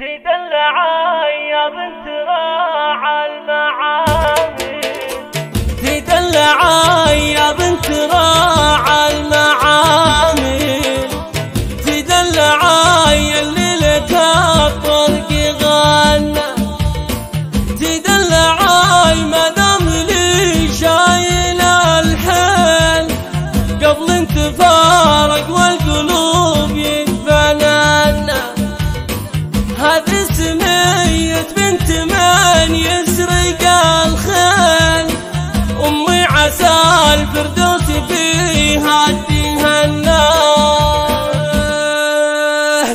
تدلعي يا بنت راعى المعامل، تدلعي يا بنت راعى المعامل، تدلعي اللي لك الطرق غنى، تدلعي ما دام لي شايل الحيل قبل انتفارق والقلوب يتفنن. هذه سمية بنت من يسرق الخيل، أمي عسى الفردوس فيها تهنى.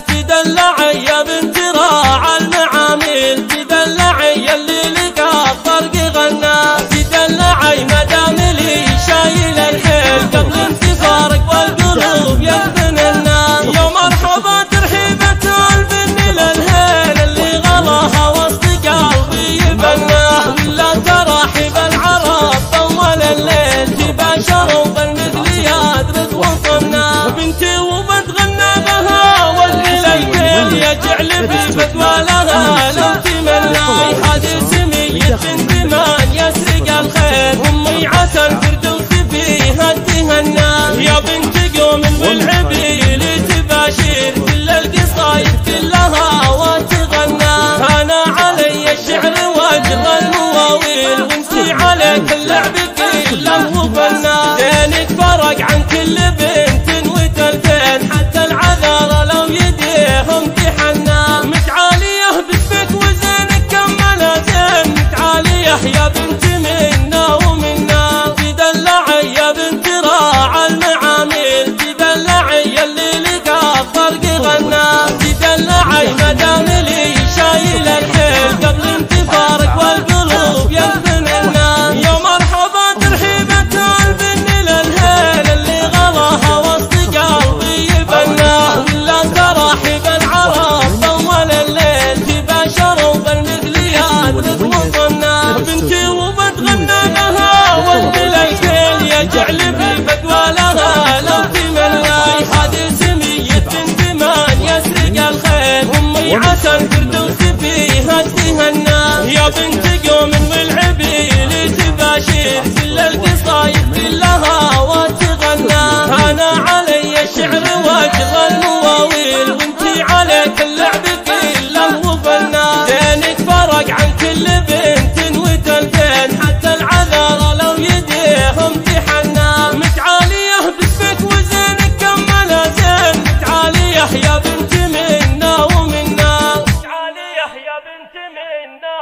تدلعي يا بنت راعى المعامل، تدلعي اللي لك الطرق غنى، تدلعي ما دام لي شايل الحيل قبل انتفارق والقلوب يدفنن. يا مرحبا ترحيبة البن للهيل اللي غلاها وسط قلبي يبنى، ولا ترحب العرب طول الليل تباشروا بالمثل يدرس وطنا. بنتي وبتغنى بها واللي الكل يجعل بالفتوى لها لو تمنى. هذه سمية بنت من يسرق الخيل، أمي عسى الفردوس فيها تهنى. يا بنت قوم والعبي لتباشر كل القصايد كلها وتغنى. أنا علي الشعر واجرى المواويل، وانتي عليك اللعب كله وفنى. زينك فرق عن كل بنت وتلتين، حتى العذارى لو يديهم تحنى. متعالية باسمك وزينك كمل زين، متعالية يا بنت منا ومنا. تدلعي يا بنت راعى المعامل، تدلعي اللي لك الطرق غنى، تدلعي ما دام لي شايل الحيل قبل انتفارق والقلوب يدفنن. يا مرحبا ترحيبة البن للهيل اللي غلاها وسط قلبي يبنى، ولا ترحب العرب طول الليل تباشروا بالمثل يدرس وطنا. بنتي وبتغنى بها واللي الكل يجعل بالفتوى لها لو تمنى. هذه سمية بنت من يسرق الخيل، أمي عسى الفردوس فيها تهنى. يا بنت قوم والعبي لتباشر كل القصايد كلها وتغنى. أنا علي الشعر واجرى المواويل، وانتي عليك اللعب كله وفنى. زينك فرق عن كل بنت وتلتين، حتى العذارى لو يديهم تحنى. متعالية باسمك وزينك كمل زين، متعالية يا بنت منا ومنا. متعالية يا بنت منا